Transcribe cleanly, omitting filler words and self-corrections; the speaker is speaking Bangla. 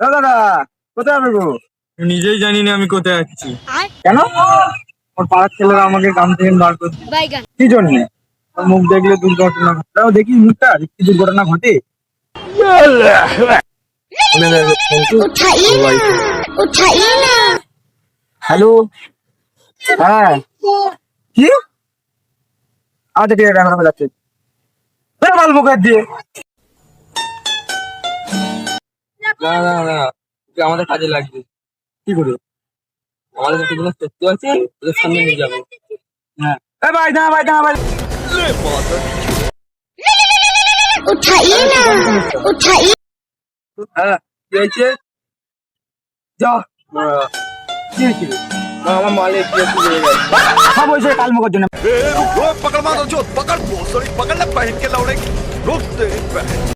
দাদা কোথায় যাবে গো? নিজেই জানি না আমি কোথায় যাচ্ছি। কেন? ওর পাড়ার ছেলেরা আমাকে গ্রাম থেকে বার করছে। কি জন্য? ওর মুখ দেখলে দুর্ঘটনা ঘটে। তাও দেখি মুখটা, কি দুর্ঘটনা ঘটে। হ্যালো, হ্যাঁ কি? আচ্ছা ঠিক আছে, এখন যাচ্ছে। মাল মুখের দিয়ে না না না, তুই আমাদের কাজে লাগবে। কি করে? আমাদের কিছু জিনিস সত্যি আছে, তোদের সামনে নিয়ে যাবো। হ্যাঁ এ ভাই না ভাই না ভাই उठाइए ना उठाइए হ্যাঁ কি হয়েছে? যা কি হয়েছে? আমার মালে গিয়ে চলে গেছে। সব হয়েছে কাল মুখের জন্য। रुक पकड़ मारो जो पकड़ भोसड़ी पकड़ ले पहन के लौड़े रुक तेरी बहन